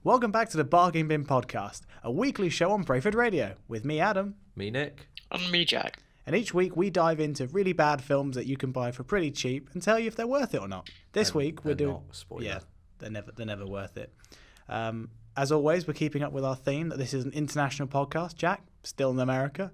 Welcome back to the Bargain Bin Podcast, a weekly show on Brayford Radio, with me, Adam. Me, Nick. And me, Jack. And each week we dive into really bad films that you can buy for pretty cheap and tell you if they're worth it or not. This week we're doing... Yeah, they're never worth it. As always, we're keeping up with our theme that this is an international podcast. Jack, still in America.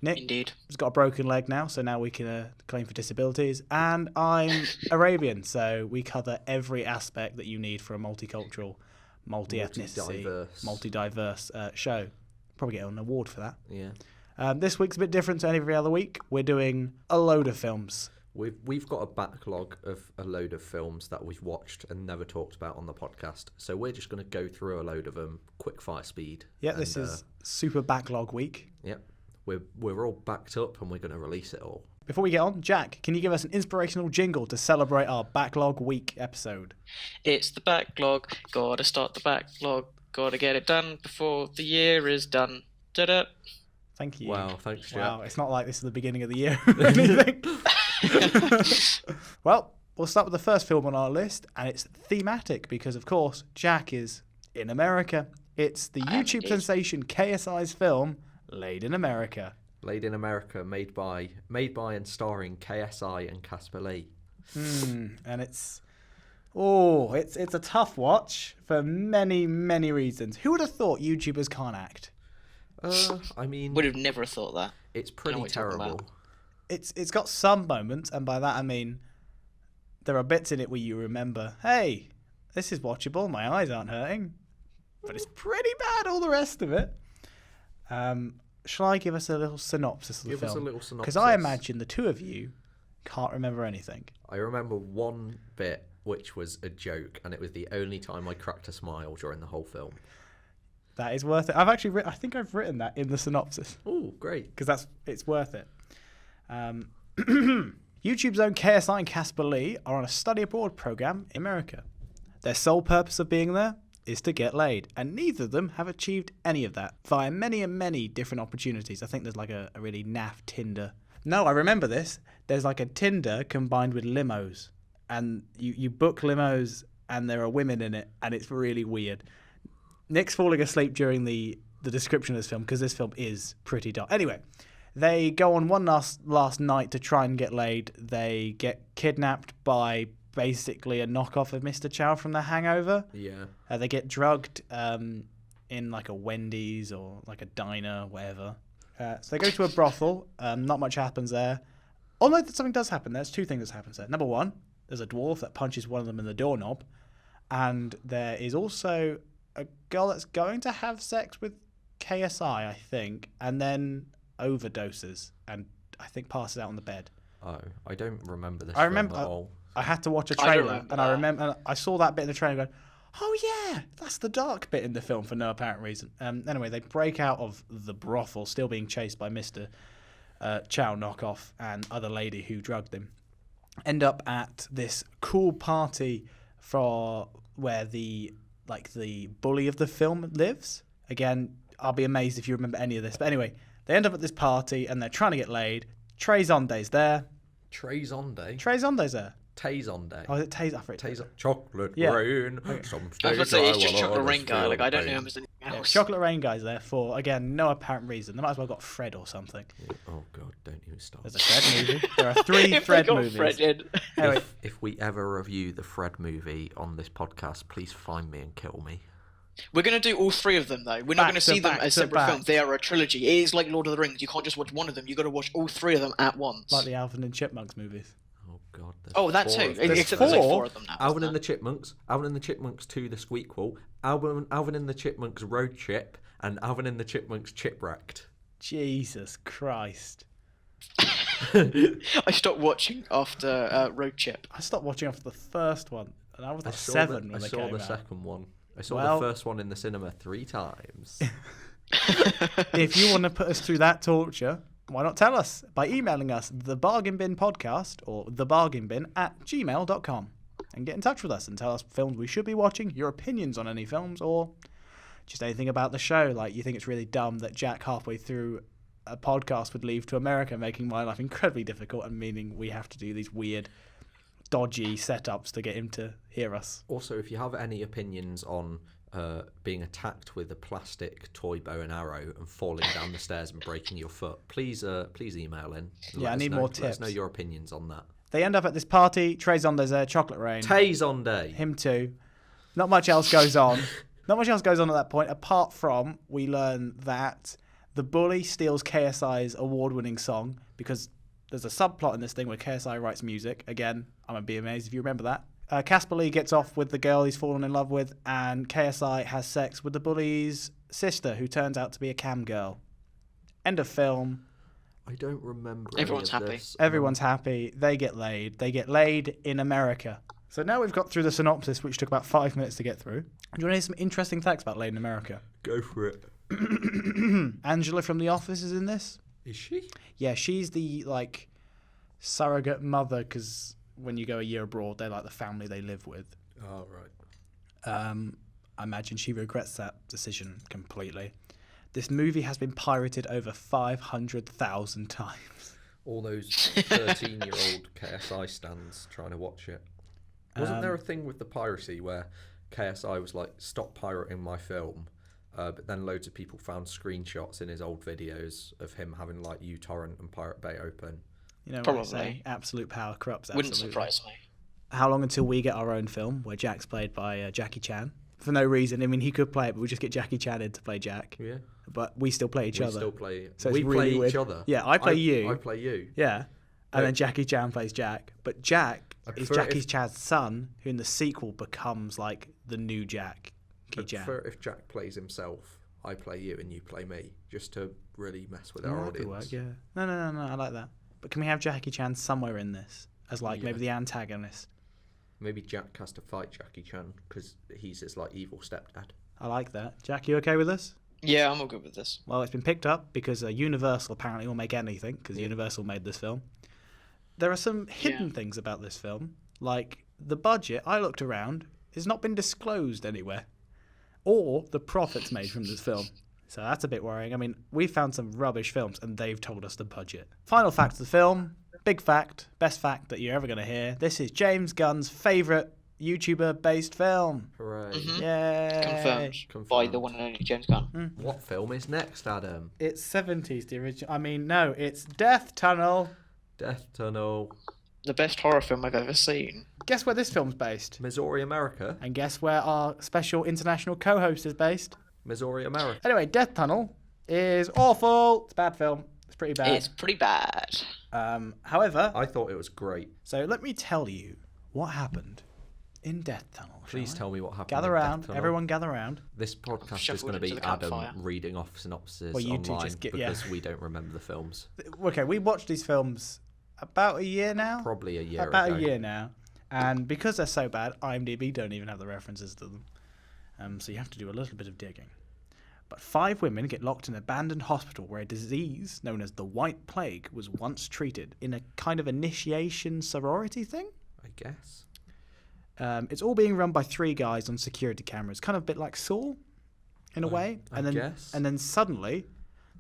Nick Indeed. has got a broken leg now, so now we can claim for disabilities. And I'm Arabian, so we cover every aspect that you need for a multicultural, multi-ethnicity, multi-diverse show. Probably get an award for that. Yeah. This week's a bit different to every other week. We're doing a load of films. We've got a backlog of a load of films that we've watched and never talked about on the podcast. So we're just going to go through a load of them, quick fire speed. Yeah, this is super backlog week. Yep. We're all backed up and we're going to release it all. Before we get on, Jack, can you give us an inspirational jingle to celebrate our backlog week episode? It's the backlog. Gotta start the backlog. Gotta get it done before the year is done. Da-da. Thank you. Wow, thanks, Jack. Wow, it's not like this is the beginning of the year or anything. Well, we'll start with the first film on our list, and it's thematic because, of course, Jack is in America. It's the YouTube sensation KSI's film, Laid in America. Laid in America, made by and starring KSI and Casper Lee. And it's a tough watch for many, many reasons. Who would have thought YouTubers can't act? I mean... Would have never thought that. It's pretty terrible. It's got some moments, and by that I mean there are bits in it where you remember, hey, this is watchable, my eyes aren't hurting. But it's pretty bad, all the rest of it. Shall I give us a little synopsis of the film? Give us a little synopsis. Because I imagine the two of you can't remember anything. I remember one bit which was a joke, and it was the only time I cracked a smile during the whole film. That is worth it. I think I've written that in the synopsis. Oh, great. Because it's worth it. YouTube's own KSI and Casper Lee are on a study abroad program in America. Their sole purpose of being there is to get laid, and neither of them have achieved any of that via many and many different opportunities. I think there's like a really naff Tinder. No, I remember this. There's like a Tinder combined with limos, and you book limos and there are women in it, and it's really weird. Nick's falling asleep during the description of this film because this film is pretty dark. Anyway, they go on one last night to try and get laid. They get kidnapped by basically a knockoff of Mr. Chow from The Hangover. Yeah. They get drugged in like a Wendy's or like a diner, whatever. So they go to a brothel. Not much happens there. Although something does happen. There's two things that happen there. Number one, there's a dwarf that punches one of them in the doorknob. And there is also a girl that's going to have sex with KSI, I think, and then overdoses and I think passes out on the bed. Oh, I don't remember this. I remember at all. I had to watch a trailer, and I saw that bit in the trailer going, oh yeah, that's the dark bit in the film for no apparent reason. Anyway, they break out of the brothel, still being chased by Mr. Chow knockoff and other lady who drugged him. End up at this cool party for where the bully of the film lives. Again, I'll be amazed if you remember any of this. But anyway, they end up at this party and they're trying to get laid. Trey Zonde's there. Trey Zonde? Trey Zonde's there. Tay-Zonde. Oh, is it Tay? I forget. Chocolate rain. I was about to say, it's just Chocolate Rain Guy. Like, I don't know him as anything else. Chocolate Rain Guy's there for, again, no apparent reason. They might as well have got Fred or something. Oh, God, don't even stop. There's a Fred movie. There are 3 Fred movies. Fred in. Anyway. If we ever review the Fred movie on this podcast, please find me and kill me. We're going to do all 3 of them, though. We're not going to see them as separate films. They are a trilogy. It is like Lord of the Rings. You can't just watch one of them. You've got to watch all 3 of them at once. Like the Alvin and Chipmunks movies. Oh, God. Oh, that too. There's like 4 of them now. Alvin and the Chipmunks, Alvin and the Chipmunks 2, The Squeakquel, Alvin and the Chipmunks Road Chip, and Alvin and the Chipmunks Chipwrecked. Jesus Christ. I stopped watching after Road Chip. I stopped watching after the first one, and I was like 7 when they came out. I saw the second one. I saw the first one in the cinema 3 times. If you want to put us through that torture, why not tell us by emailing us thebargainbinpodcast or thebargainbin@gmail.com and get in touch with us and tell us films we should be watching, your opinions on any films, or just anything about the show. Like, you think it's really dumb that Jack halfway through a podcast would leave to America, making my life incredibly difficult and meaning we have to do these weird dodgy setups to get him to hear us. Also, if you have any opinions on being attacked with a plastic toy bow and arrow and falling down the stairs and breaking your foot, please email in. I need more Let us tips. know your opinions on that. They end up at this party. Trey's on, there's a chocolate rain. Tay's on day. Him too. Not much else goes on. Not much else goes on at that point, apart from we learn that the bully steals KSI's award-winning song because there's a subplot in this thing where KSI writes music. Again, I'm going to be amazed if you remember that. Casper Lee gets off with the girl he's fallen in love with, and KSI has sex with the bully's sister, who turns out to be a cam girl. End of film. I don't remember. Everyone's happy. This. Everyone's happy. They get laid. They get laid in America. So now we've got through the synopsis, which took about 5 minutes to get through. Do you want to hear some interesting facts about Laid in America? Go for it. Angela from The Office is in this. Is she? Yeah, she's the, surrogate mother, because when you go a year abroad, they're like the family they live with. Oh, right. I imagine she regrets that decision completely. This movie has been pirated over 500,000 times. All those 13-year-old KSI stands trying to watch it. Wasn't there a thing with the piracy where KSI was like, stop pirating my film, but then loads of people found screenshots in his old videos of him having like uTorrent and Pirate Bay open? You know Probably. what I say? Absolute power corrupts. Wouldn't Absolutely. surprise me. How long until we get our own film where Jack's played by Jackie Chan? For no reason. I mean, he could play it, but we just get Jackie Chan in to play Jack. Yeah. But we still play each We other. still play. So it's we really play weird. each other. Yeah, I play you. I play you. Yeah. And Yeah. then Jackie Chan plays Jack. But Jack I is prefer Jackie Chan's son, who in the sequel becomes like the new Jack. I prefer if Jack plays himself, I play you and you play me, just to really mess with our that could audience. work, yeah. No, I like that. But can we have Jackie Chan somewhere in this as maybe the antagonist? Maybe Jack has to fight Jackie Chan because he's his evil stepdad. I like that. Jack, you okay with this? Yeah, I'm all good with this. Well, it's been picked up because Universal apparently will make anything because Universal made this film. There are some hidden things about this film, like the budget. I looked around; it's not been disclosed anywhere, or the profits made from this film. So that's a bit worrying. I mean, we found some rubbish films, and they've told us the budget. Final fact of the film: big fact, best fact that you're ever going to hear. This is James Gunn's favourite YouTuber-based film. Hooray. Yay! Confirmed by the one and only James Gunn. What film is next, Adam? It's 70s, the original. I mean, no, it's Death Tunnel. Death Tunnel. The best horror film I've ever seen. Guess where this film's based? Missouri, America. And guess where our special international co-host is based? Missouri, America. Anyway, Death Tunnel is awful. It's a bad film. It's pretty bad. It's pretty bad. However, I thought it was great. so let me tell you what happened in Death Tunnel. Please tell me what happened. Gather in Death round. Tunnel. Everyone gather round. This podcast is Shuffled going to into be the Adam campfire. reading off synopses Well, you two online just get- because we don't remember the films. Okay, we watched these films about a year now. Probably a year About ago. a year now. And because they're so bad, IMDb don't even have the references to them. So you have to do a little bit of digging. But 5 women get locked in an abandoned hospital where a disease known as the White Plague was once treated in a kind of initiation sorority thing. I guess. It's all being run by 3 guys on security cameras, kind of a bit like Saul, in a way. I And then, guess. and then suddenly,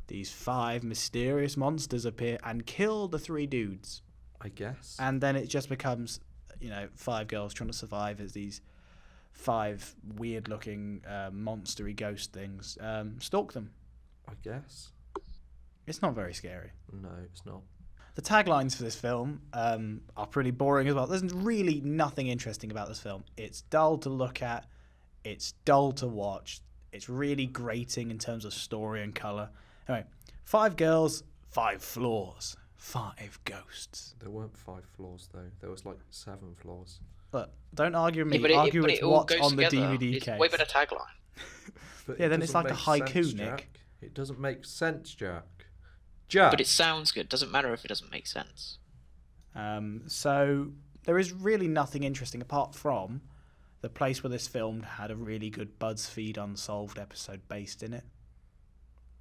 these 5 mysterious monsters appear and kill the 3 dudes. I guess. And then it just becomes, 5 girls trying to survive as these 5 weird-looking, monstery ghost things stalk them. I guess. It's not very scary. No, it's not. The taglines for this film are pretty boring as well. There's really nothing interesting about this film. It's dull to look at. It's dull to watch. It's really grating in terms of story and colour. Anyway, 5 girls, 5 floors, 5 ghosts. There weren't 5 floors though. There was 7 floors. Look, don't argue with me. Yeah, but it, argue but it's it all what's goes on the together. DVD It's case. way better tagline. But Yeah, it then it's doesn't like a make haiku, sense, Nick. Jack. It doesn't make sense, Jack. Jack. But it sounds good. Doesn't matter if it doesn't make sense. So there is really nothing interesting apart from the place where this filmed had a really good BuzzFeed Unsolved episode based in it.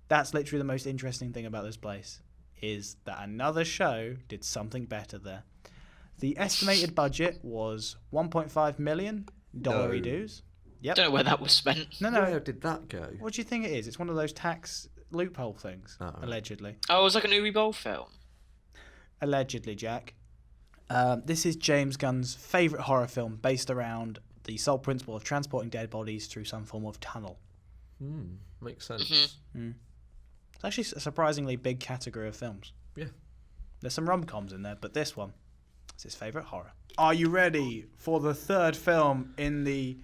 That's literally the most interesting thing about this place, is that another show did something better there. The estimated budget was $1.5 million No. dues. Yep. Don't know where that was spent. No. Where did that go? What do you think it is? It's one of those tax loophole things, Oh. allegedly. Oh, it was like an Uwe Boll film. Allegedly, Jack. This is James Gunn's favourite horror film based around the sole principle of transporting dead bodies through some form of tunnel. Makes sense. It's actually a surprisingly big category of films. Yeah. There's some rom-coms in there, but this one is his favourite horror. Are you ready for the third film in the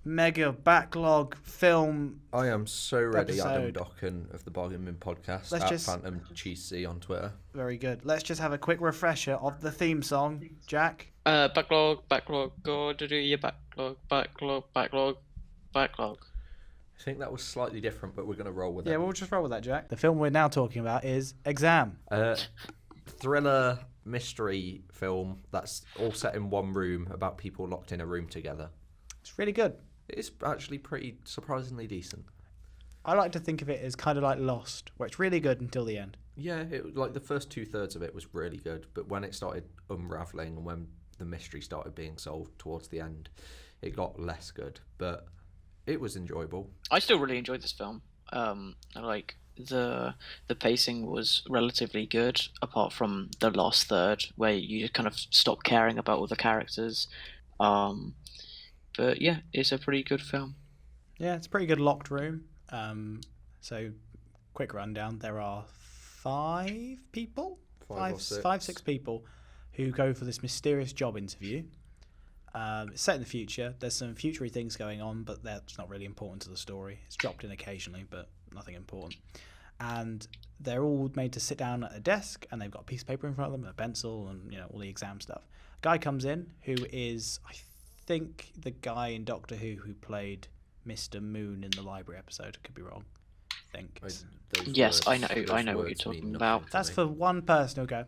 mega backlog film? I am so ready, episode. Adam Dokhan of the Bargain Bin Podcast, Let's at just- Phantom Cheesy on Twitter. Very good. Let's just have a quick refresher of the theme song, Jack. Backlog, go to do your backlog. I think that was slightly different, but we're going to roll with it. Yeah, we'll just roll with that, Jack. The film we're now talking about is Exam. Thriller mystery film that's all set in one room about people locked in a room together. It's really good. It's actually pretty surprisingly decent. I like to think of it as kind of like Lost, where it's really good until the end. Yeah, like the first 2/3 of it was really good, but when it started unraveling and when the mystery started being solved towards the end, it got less good. But it was enjoyable. I still really enjoyed this film. Like the pacing was relatively good, apart from the last third where you just kind of stop caring about all the characters. But yeah, it's a pretty good film. Yeah, it's a pretty good locked room. So, quick rundown. There are 5 people? Five or six. 5, 6 people who go for this mysterious job interview. It's set in the future. There's some future-y things going on, but that's not really important to the story. It's dropped in occasionally, but nothing important. And they're all made to sit down at a desk, and they've got a piece of paper in front of them, a pencil, and all the exam stuff. A guy comes in who is, I think, the guy in Doctor Who played Mr. Moon in the library episode. I could be wrong. I think. Yes, I know what you're talking about. That's for one person who'll go,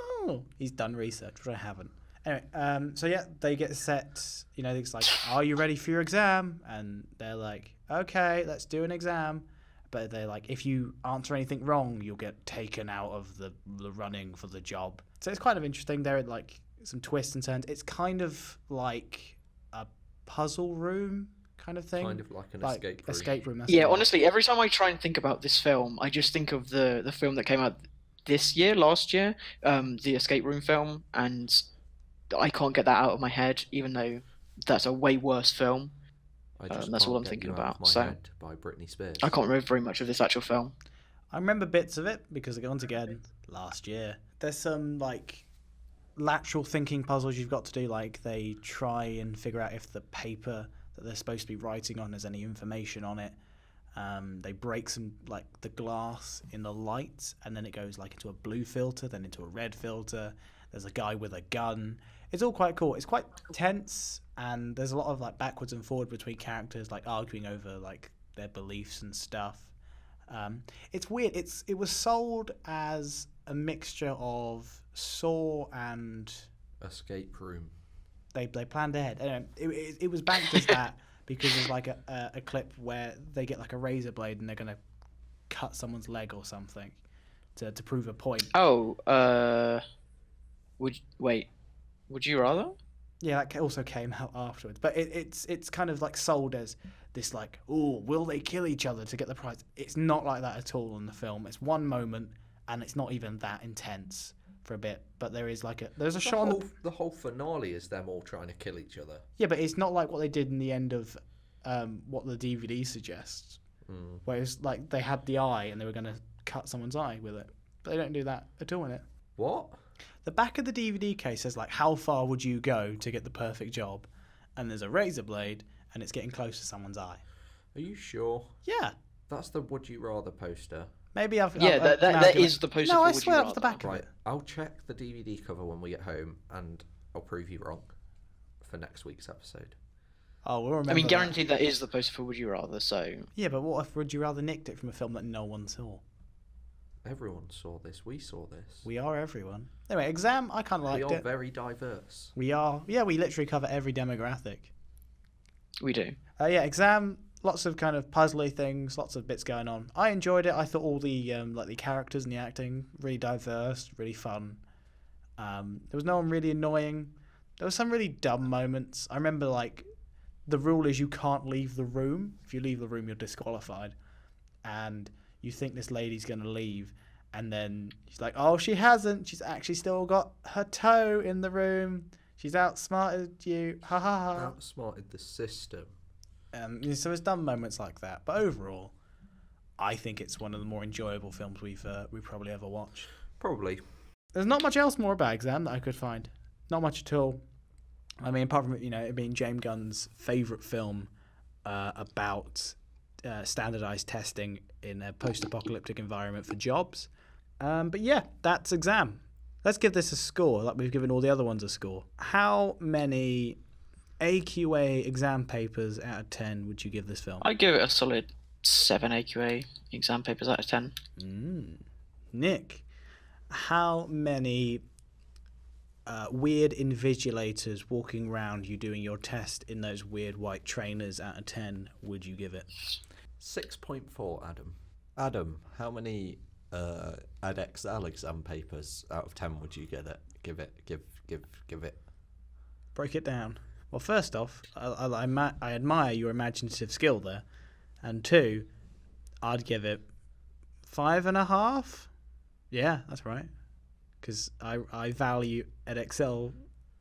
oh, he's done research, which I haven't. Anyway, so yeah, they get set, it's like, are you ready for your exam? And they're like, okay, let's do an exam. But they're like, if you answer anything wrong, you'll get taken out of the running for the job. So it's kind of interesting. There are like some twists and turns. It's kind of like a puzzle room kind of thing. Kind of like an escape room. That's Yeah, honestly, every time I try and think about this film, I just think of the film that came out last year, the escape room film, and I can't get that out of my head, even though that's a way worse film. That's all I'm thinking about. So, by Britney Spears. I can't remember very much of this actual film. I remember bits of it because, once again, last year. There's some like lateral thinking puzzles you've got to do. Like they try and figure out if the paper that they're supposed to be writing on has any information on it. They break some like the glass in the light, and then it goes like into a blue filter, then into a red filter. There's a guy with a gun. It's all quite cool. It's quite tense, and there's a lot of like backwards and forward between characters, like arguing over like their beliefs and stuff. It's weird. It was sold as a mixture of Saw and Escape Room. They planned ahead. Anyway, it was banked as that because there's like a clip where they get like a razor blade and they're gonna cut someone's leg or something to prove a point. Oh, would you rather? Yeah, that also came out afterwards. But it's kind of like sold as this like, oh, will they kill each other to get the prize? It's not like that at all in the film. It's one moment, and it's not even that intense for a bit. But there is like there's a shot on the whole finale is them all trying to kill each other. Yeah, but it's not like what they did in the end of what the DVD suggests. Where it's like they had the eye and they were going to cut someone's eye with it. But they don't do that at all in it. What? The back of the DVD case says like, how far would you go to get the perfect job? And there's a razor blade and it's getting close to someone's eye. Are you sure? Yeah. That's the Would You Rather poster. Maybe I've... Yeah, that is the poster. No, for I Would swear You that was the Rather. back of Right, it. I'll check the DVD cover when we get home and I'll prove you wrong for next week's episode. Oh, we'll remember I mean, that. guaranteed that is the poster for Would You Rather, so... Yeah, but what if Would You Rather nicked it from a film that no one saw? Everyone saw this. We saw this. We are everyone. Anyway, Exam, I kind of liked We are it. very diverse. We are. Yeah, we literally cover every demographic. We do. Yeah, Exam, lots of kind of puzzly things, lots of bits going on. I enjoyed it. I thought all the like the characters and the acting really diverse, really fun. There was no one really annoying. There were some really dumb moments. I remember like the rule is you can't leave the room. If you leave the room, you're disqualified. And you think this lady's going to leave, and then she's like, oh, she hasn't. She's actually still got her toe in the room. She's outsmarted you. Ha ha ha. Outsmarted the system. So it's done moments like that, but overall, I think it's one of the more enjoyable films we probably ever watched. Probably. There's not much else more about Exam that I could find. Not much at all. I mean, apart from it being James Gunn's favourite film about standardised testing in a post-apocalyptic environment for jobs. But yeah, that's Exam. Let's give this a score, like we've given all the other ones a score. How many AQA exam papers out of 10 would you give this film? I'd give it a solid 7 AQA exam papers out of 10. Nick, how many weird invigilators walking around you doing your test in those weird white trainers out of 10 would you give it? 6.4, Adam. Adam, how many AdXL exam papers out of 10 would you give it? Break it down. Well, first off, I admire your imaginative skill there. And 2, I'd give it 5.5. Yeah, that's right. Because I value AdXL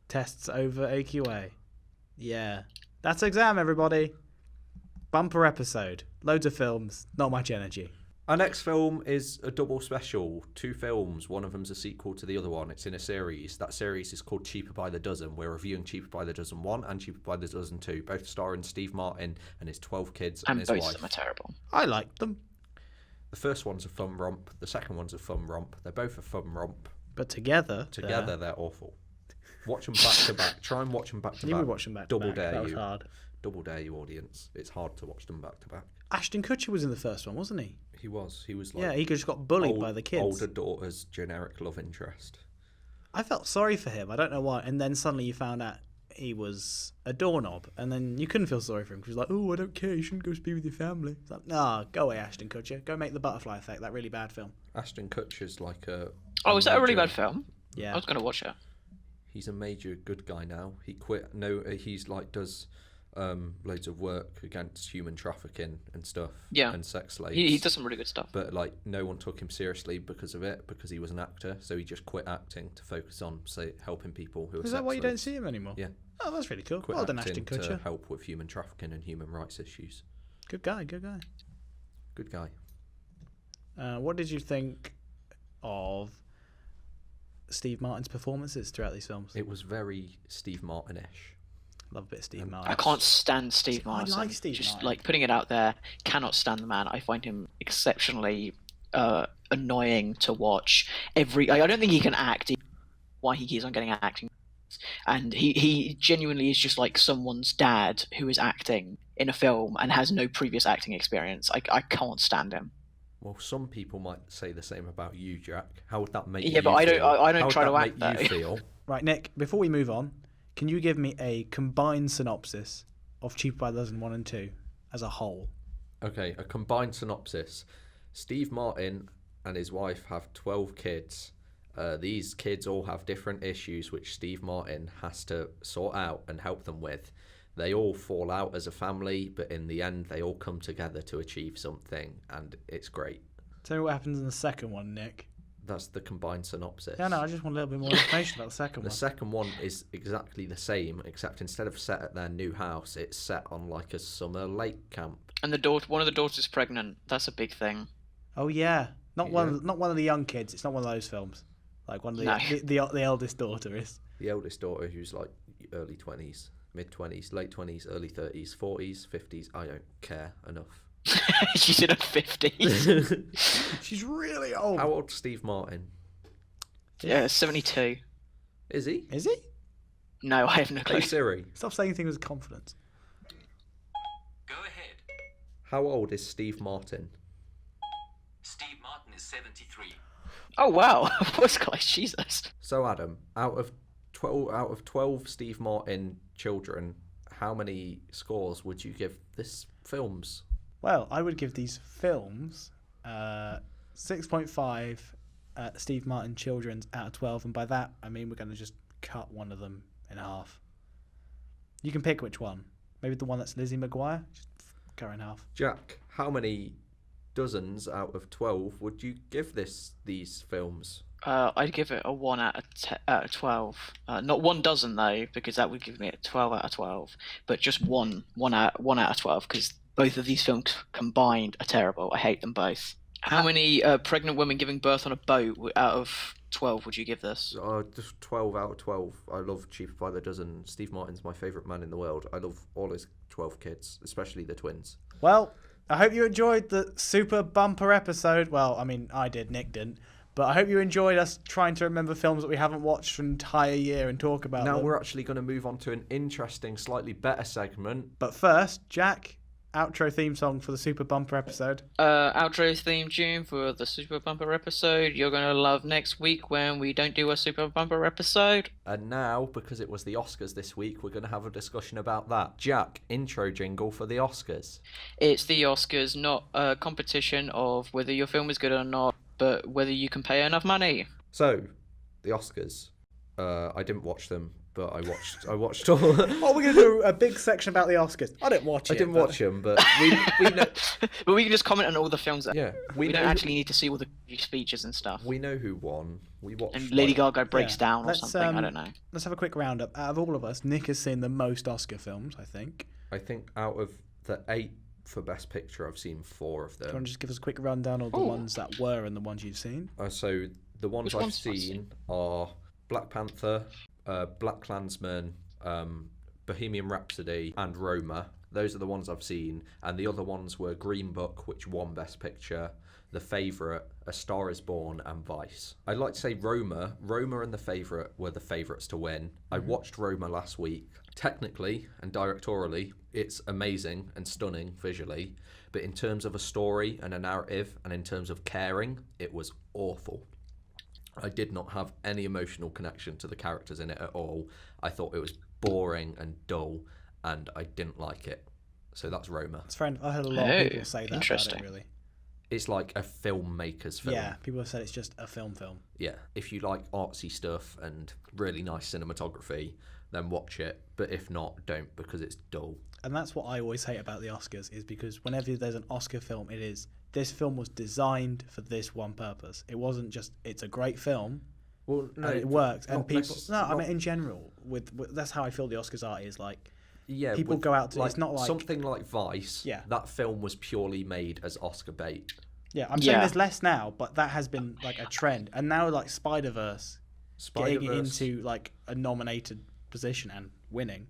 tests over AQA. Yeah. That's Exam, everybody. Bumper episode. Loads of films. Not much energy. Our next film is a double special. 2 films. One of them's a sequel to the other one. It's in a series. That series is called Cheaper by the Dozen. We're reviewing Cheaper by the Dozen 1 and Cheaper by the Dozen 2, both starring Steve Martin and his 12 kids and his wife. And both of them are terrible. I liked them. The first one's a fun romp. The second one's a fun romp. They're both a fun romp. But together they're awful. Watch them back to back. Try and watch them back to back. You would watch them back to back. Double dare that was you. hard. Double dare you, audience. It's hard to watch them back to back. Ashton Kutcher was in the first one, wasn't he? He was like... Yeah, he just got bullied by the kids. Older daughter's generic love interest. I felt sorry for him. I don't know why. And then suddenly you found out he was a doorknob. And then you couldn't feel sorry for him because he was like, oh, I don't care. You shouldn't go be with your family. It's like, nah, go away, Ashton Kutcher. Go make The Butterfly Effect, that really bad film. Ashton Kutcher's like a... Oh, is that a really bad film? Yeah. I was going to watch it. He's a major good guy now. He quit. No, he's like does loads of work against human trafficking and stuff. Yeah. And sex slaves. He does some really good stuff. But like no one took him seriously because of it, because he was an actor. So he just quit acting to focus on helping people who are Is sex that why you slaves. don't see him anymore? Yeah. Oh, that's really cool. Quit Well done, acting Ashton Kutcher. to help with human trafficking and human rights issues. Good guy, good guy. Good guy. What did you think of Steve Martin's performances throughout these films? It was very Steve Martin-ish. Love a bit of Steve Martin. I can't stand Steve Martin. I like Steve Just Martin. like putting it out there, cannot stand the man. I find him exceptionally annoying to watch. I don't think he can act. Why he keeps on getting acting. And he genuinely is just like someone's dad who is acting in a film and has no previous acting experience. I can't stand him. Well, some people might say the same about you, Jack. How would that make you Yeah, but I feel? don't How would try that to act make you though. feel? Right, Nick, before we move on, can you give me a combined synopsis of Cheaper by the Dozen 1 and 2 as a whole? Okay, a combined synopsis. Steve Martin and his wife have 12 kids. These kids all have different issues which Steve Martin has to sort out and help them with. They all fall out as a family, but in the end they all come together to achieve something, and it's great. Tell me what happens in the second one, Nick. That's the combined synopsis. Yeah, no, I just want a little bit more information about the second The one. second one is exactly the same, except instead of set at their new house, it's set on like a summer lake camp. And one of the daughters is pregnant. That's a big thing. Oh yeah, not Yeah. one of the young kids. It's not one of those films. Like one of the eldest daughter is. The eldest daughter, who's like early 20s, mid 20s, late 20s, early 30s, 40s, 50s. I don't care enough. She's in her 50s. She's really old. How old's Steve Martin? Yeah, 72. Is he? Is he? No, I have no clue. Hey Siri, Stop saying things with confidence. Go ahead. how old is Steve Martin? Steve Martin is 73. Oh wow, voice guys, Jesus. So Adam, out of 12 Steve Martin children, how many scores would you give this films? Well, I would give these films 6.5 Steve Martin children's out of 12, and by that I mean we're going to just cut one of them in half. You can pick which one. Maybe the one that's Lizzie McGuire. Just cut her in half. Jack, how many dozens out of 12 would you give these films? I'd give it a 1 out of 12. Not 1 dozen though, because that would give me a 12 out of 12. But just one out of 12, because both of these films combined are terrible. I hate them both. How many pregnant women giving birth on a boat out of 12 would you give this? Just 12 out of 12. I love Cheaper by the Dozen. Steve Martin's my favourite man in the world. I love all his 12 kids, especially the twins. Well, I hope you enjoyed the super bumper episode. Well, I mean, I did, Nick didn't. But I hope you enjoyed us trying to remember films that we haven't watched for an entire year and talk about them. Now we're actually going to move on to an interesting, slightly better segment. But first, Jack, outro theme song for the super bumper episode. Outro theme tune for the super bumper episode. You're going to love next week when we don't do a super bumper episode. And now, because it was the Oscars this week, we're going to have a discussion about that. Jack, intro jingle for the Oscars. It's the Oscars, not a competition of whether your film is good or not, but whether you can pay enough money. So, the Oscars. I didn't watch them, but I watched all. Oh, we're going to do a big section about the Oscars. I didn't watch it. I didn't watch them, but we know. But we can just comment on all the films. Yeah, we don't actually need to see all the speeches and stuff. We know who won. We watched. And Lady Gaga breaks down or something. I don't know. Let's have a quick roundup. Out of all of us, Nick has seen the most Oscar films, I think. I think out of the 8 for Best Picture, I've seen 4 of them. Do you want to just give us a quick rundown of the ones that were and the ones you've seen? So the ones I've seen are Black Panther, Black Klansman, Bohemian Rhapsody, and Roma. Those are the ones I've seen, and the other ones were Green Book, which won Best Picture, The Favourite, A Star Is Born, and Vice. I'd like to say Roma and The Favourite were the favourites to win. I watched Roma last week. Technically and directorially, it's amazing and stunning visually, but in terms of a story and a narrative, and in terms of caring, it was awful. I did not have any emotional connection to the characters in it at all. I thought it was boring and dull, and I didn't like it. So that's Roma. That's fair enough. I heard a lot of people say that about it, really. It's like a filmmaker's film. Yeah, people have said it's just a film. Yeah, if you like artsy stuff and really nice cinematography, then watch it. But if not, don't, because it's dull. And that's what I always hate about the Oscars, is because whenever there's an Oscar film, it is, this film was designed for this one purpose. It wasn't just, it's a great film, well, no, and it works. And people, I mean, in general, with that's how I feel the Oscars are, is like, yeah, people go out to, like, it's not like something like Vice. Yeah, that film was purely made as Oscar bait. Yeah, I'm saying there's less now, but that has been like a trend. And now like Spider-Verse getting into like a nominated position and winning,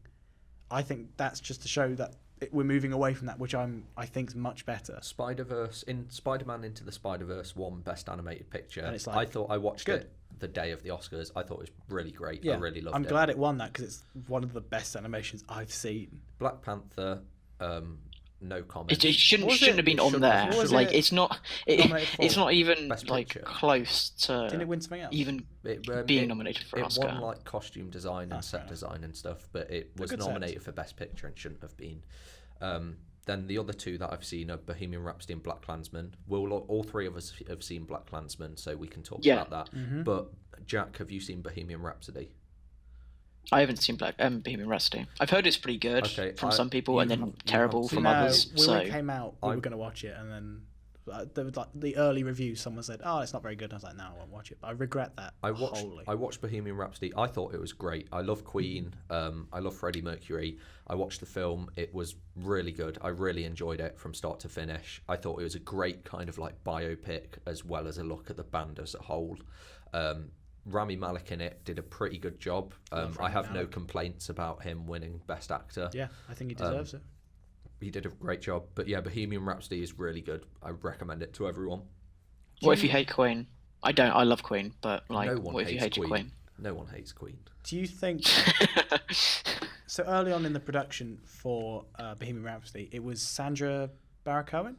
I think that's just to show that we're moving away from that, which I think is much better. Spider-Man Into the Spider-Verse won Best Animated Picture. And it's like, I thought I watched it the day of the Oscars. I thought it was really great. Yeah, I really loved it. I'm glad it won that because it's one of the best animations I've seen. Black Panther, no comment. It shouldn't have been on there. Like it's not even like close to. Didn't it win something else? Even being nominated for an Oscar. It won like costume design and set design and stuff, but it was nominated for Best Picture and shouldn't have been. Then the other 2 that I've seen are Bohemian Rhapsody and Black Klansman. All 3 of us have seen Black Klansman, so we can talk about that. Mm-hmm. But Jack, have you seen Bohemian Rhapsody? I haven't seen Bohemian Rhapsody. I've heard it's pretty good from some people, and then terrible from others. When it came out, we were going to watch it, and then there was like the early reviews. Someone said, "Oh, it's not very good." And I was like, "No, I won't watch it." But I regret that. I watched Bohemian Rhapsody. I thought it was great. I love Queen. I love Freddie Mercury. I watched the film. It was really good. I really enjoyed it from start to finish. I thought it was a great kind of like biopic, as well as a look at the band as a whole. Rami Malek in it did a pretty good job. I have no complaints about him winning Best Actor. Yeah, I think he deserves it. He did a great job. But yeah, Bohemian Rhapsody is really good. I recommend it to everyone. What if you hate Queen? I don't. I love Queen, but like, no one what if you hate Queen? No one hates Queen. Do you think... So early on in the production for Bohemian Rhapsody, it was Sandra Baron Cohen?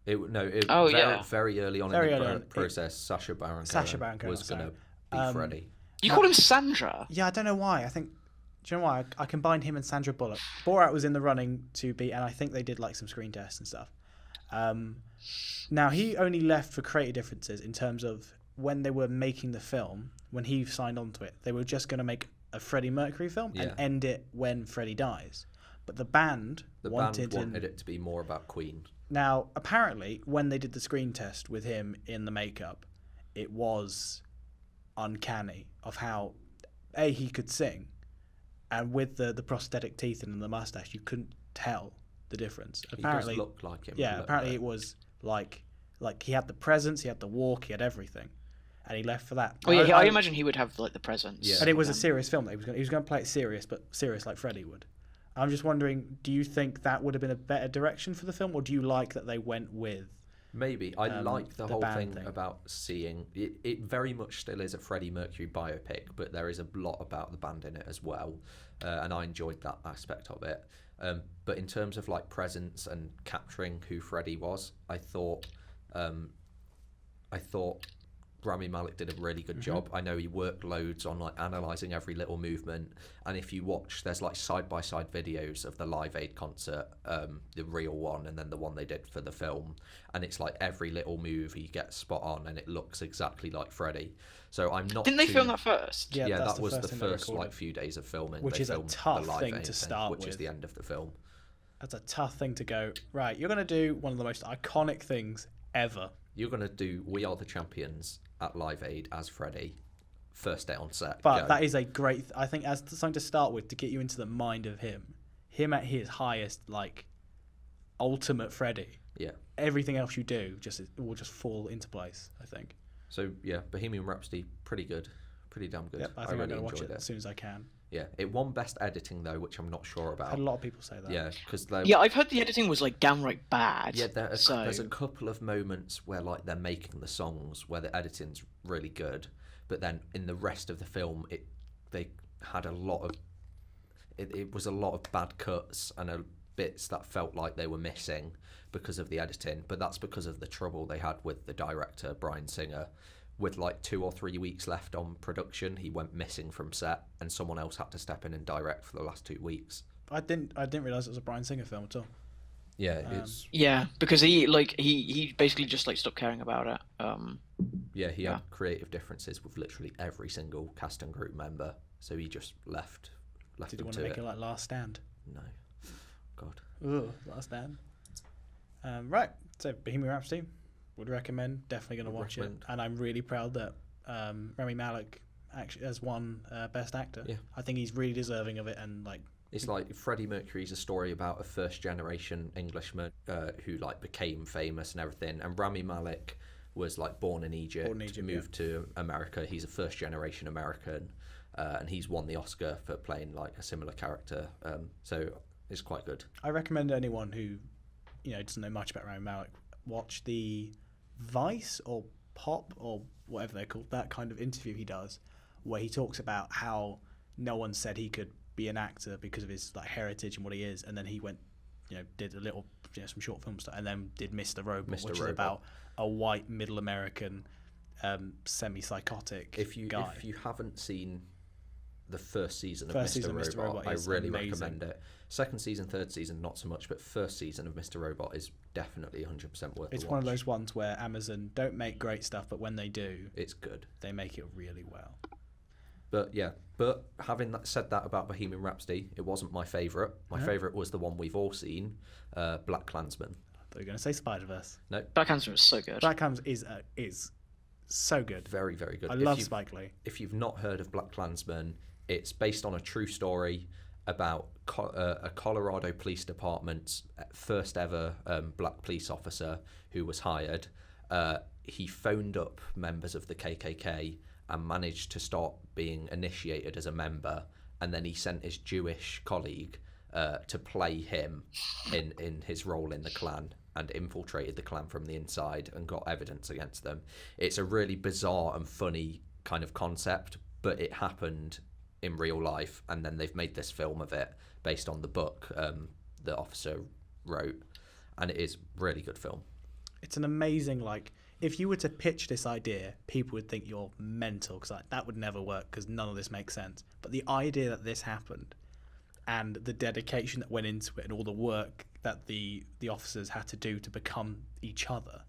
Very early on in the process, Sacha Baron Cohen was going to be Freddie. You call him Sandra? Yeah, I don't know why. I think... Do you know why? I combined him and Sandra Bullock. Borat was in the running to be... And I think they did like some screen tests and stuff. Now, he only left for creative differences in terms of when they were making the film, when he signed on to it, they were just going to make a Freddie Mercury film and end it when Freddie dies. But the band wanted it to be more about Queen. Now, apparently, when they did the screen test with him in the makeup, it was uncanny of how he could sing, and with the prosthetic teeth and the mustache, you couldn't tell the difference. Apparently, he does look like him. yeah. Apparently, it was like he had the presence, he had the walk, he had everything, and he left for that. Oh yeah, I imagine he would have like the presence. Yeah. And it was a serious film that he was going to play it serious, but serious like Freddie would. I'm just wondering, do you think that would have been a better direction for the film, or do you like that they went with? Maybe. I like the whole band thing about seeing... It very much still is a Freddie Mercury biopic, but there is a lot about the band in it as well, and I enjoyed that aspect of it. But in terms of like presence and capturing who Freddie was, I thought Rami Malek did a really good job. I know he worked loads on like analysing every little movement, and if you watch, there's like side-by-side videos of the Live Aid concert, the real one and then the one they did for the film, and it's like every little move he gets spot on, and it looks exactly like Freddie. So I'm not... Didn't they film that first? Yeah, Yeah, that's that was the thing they first recorded. like few days of filming. Which They is a filmed tough the Live thing Aid to start which is with. the end of the film. That's a tough thing to go, right, you're going to do one of the most iconic things ever. You're going to do We Are the Champions at Live Aid as Freddie, first day on set. But go. that is a great, I think, as something to start with, to get you into the mind of him at his highest, like, ultimate Freddie. Yeah. Everything else you do will just fall into place, I think. So, yeah, Bohemian Rhapsody, pretty good. Pretty damn good. Yep, I think really I'm going to watch enjoyed it as soon as I can. Yeah, it won Best Editing, though, which I'm not sure I about. had a lot of people say that. Yeah, because Yeah, I've heard the editing was like downright bad. yeah, there's a couple of moments where like they're making the songs where the editing's really good, but then in the rest of the film, they had a lot of it was a lot of bad cuts and bits that felt like they were missing because of the editing. But that's because of the trouble they had with the director Bryan Singer. With like 2 or 3 weeks left on production, he went missing from set, and someone else had to step in and direct for the last 2 weeks. I didn't realize it was a Bryan Singer film at all. Yeah, it's Yeah, because he basically just like stopped caring about it. he had creative differences with literally every single cast and group member, so he just left Did you them want to to make it. it like Last Stand? No, God. Ugh, Last Stand. Right, so Bohemian Rhapsody, would recommend. Definitely going to Would watch recommend. it, and I'm really proud that Rami Malek actually has won Best Actor. Yeah. I think he's really deserving of it, and like It's like Freddie Mercury's a story about a first generation Englishman who like became famous and everything, and Rami Malek was like born in Egypt, moved to America. He's a first generation American, and he's won the Oscar for playing like a similar character. So it's quite good. I recommend anyone who doesn't know much about Rami Malek watch the Vice or Pop or whatever they're called, that kind of interview he does, where he talks about how no one said he could be an actor because of his like heritage and what he is, and then he went, did a little, some short film stuff, and then did Mr. Robot, which is about a white middle American, semi-psychotic guy. If you haven't seen the first season of Mr. Mr. Robot I is really amazing. recommend it. Second season, third season, not so much, but first season of Mr. Robot is definitely 100% worth It's the one of watch. those ones where Amazon don't make great stuff, but when they do, It's good. they make it really well. But yeah, having said that about Bohemian Rhapsody, it wasn't my favourite. My favourite was the one we've all seen, Black Klansman. I thought you were going to say Spider-Verse. No, Black Panther is so good. Black Klansman is so good. very, very good. I love Spike Lee. If you've not heard of Black Klansman, it's based on a true story about a Colorado Police Department's first ever black police officer who was hired. He phoned up members of the KKK and managed to start being initiated as a member, and then he sent his Jewish colleague to play him in his role in the Klan, and infiltrated the Klan from the inside and got evidence against them. It's a really bizarre and funny kind of concept, but it happened in real life, and then they've made this film of it based on the book the officer wrote, and it is a really good film. It's an amazing, like, if you were to pitch this idea, people would think you're mental, because like, that would never work, because none of this makes sense. But the idea that this happened, and the dedication that went into it, and all the work that the officers had to do to become each other,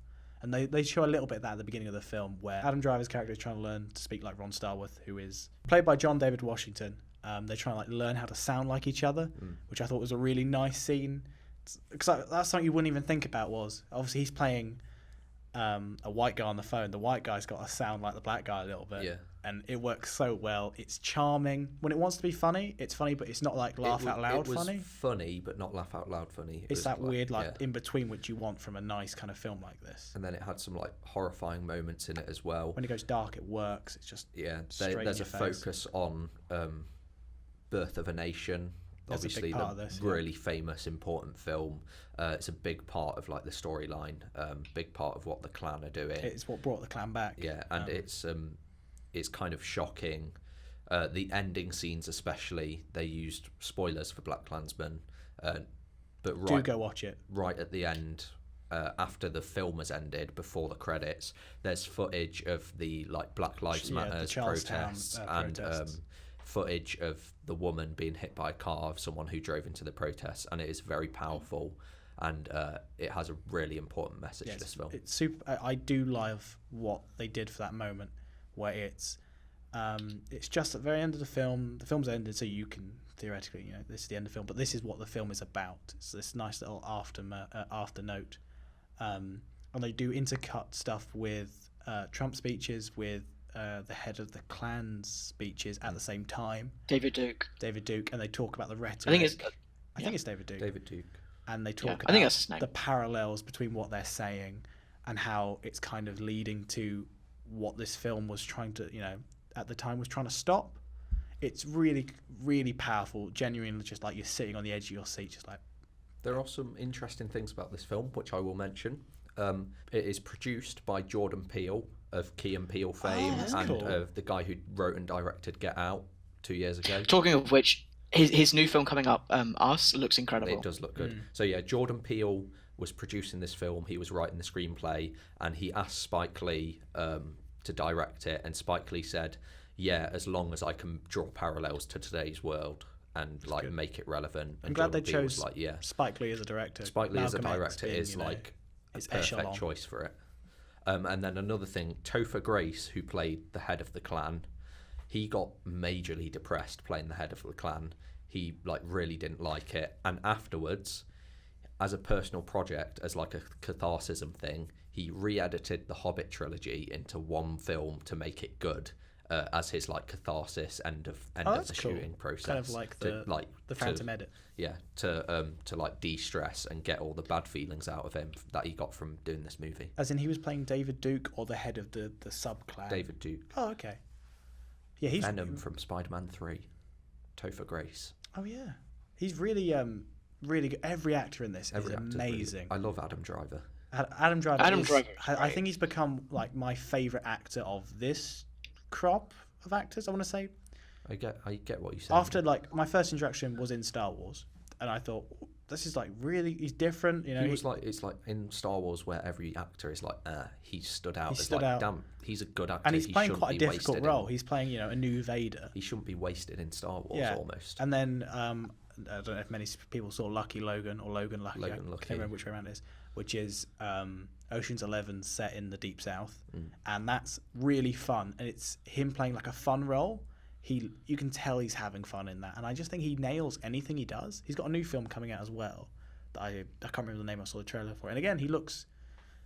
and they show a little bit of that at the beginning of the film, where Adam Driver's character is trying to learn to speak like Ron Starworth, who is played by John David Washington. They're trying to like learn how to sound like each other, which I thought was a really nice scene, because that's something you wouldn't even think about. Was obviously he's playing a white guy on the phone, the white guy's got to sound like the black guy a little bit. Yeah. And it works so well. It's charming. When it wants to be funny, it's funny, but it's not like laugh out loud funny. It was funny, but not laugh out loud funny. It's that weird yeah. in between which you want from a nice kind of film like this. And then it had some like horrifying moments in it as well. When it goes dark, it works. It's just there's in a your face. focus on Birth of a Nation. That's Obviously, a big part of this, really famous, important film. It's a big part of like the storyline. Big part of what the Klan are doing. It's what brought the Klan back. Yeah, and it's kind of shocking. The ending scenes, especially, they used spoilers for Black Klansman, but do go watch it. Right at the end, after the film has ended, before the credits, there's footage of the like Black Lives Matter protests and footage of the woman being hit by a car of someone who drove into the protests, and it is very powerful. And it has a really important message. This film. It's super. I do love what they did for that moment, where it's just at the very end of the film. The film's ended, so you can theoretically, this is the end of the film. But this is what the film is about. It's this nice little after note, and they do intercut stuff with Trump speeches, with the head of the Klan's speeches at the same time. David Duke, and they talk about the rhetoric. I think it's David Duke. David Duke. And they talk I think about that's his name. the parallels between what they're saying and how it's kind of leading to what this film was trying to, at the time was trying to stop. It's really, really powerful. Genuinely, just like you're sitting on the edge of your seat, just like. There are some interesting things about this film, which I will mention. It is produced by Jordan Peele of Key and Peele fame, and cool. of the guy who wrote and directed Get Out 2 years ago. Talking of which, his new film coming up, Us, looks incredible. It does look good. So yeah, Jordan Peele was producing this film. He was writing the screenplay, and he asked Spike Lee to direct it. And Spike Lee said, "Yeah, as long as I can draw parallels to today's world and like make it relevant." And I'm glad Jordan they Peele chose was like, Spike Lee as a director. Spike Lee as a Malcolm X director being, is like a his perfect echelon. choice for it. And then another thing, Topher Grace, who played the head of the Klan, he got majorly depressed playing the head of the Klan. He like really didn't like it, and afterwards, as a personal project, as like a catharsism thing, he re-edited the Hobbit trilogy into one film to make it good, as his like catharsis end of the shooting process. Kind of like the Phantom edit. Yeah, to like de-stress and get all the bad feelings out of him that he got from doing this movie. As in, he was playing David Duke or the head of the sub-clan. David Duke. Oh, okay. Yeah, he's Venom from Spider-Man 3. Topher Grace. Oh yeah, he's really really good. Every actor in this is amazing. I love Adam Driver. Adam Driver. I Right. think he's become like my favorite actor of this crop of actors. I want to say. I get what you said. After like my first introduction was in Star Wars, and I thought this is like really he's different. He was like it's like in Star Wars where every actor is like he stood out. Damn, he's a good actor. And he's playing quite a difficult role. He's playing a new Vader. He shouldn't be wasted in Star Wars almost. And then I don't know if many people saw Lucky Logan or Logan Lucky. I can't remember which way around it is. Which is Ocean's 11 set in the Deep South, and that's really fun. And it's him playing like a fun role. You can tell he's having fun in that, and I just think he nails anything he does. He's got a new film coming out as well that I can't remember the name. I saw the trailer for it, and again he looks,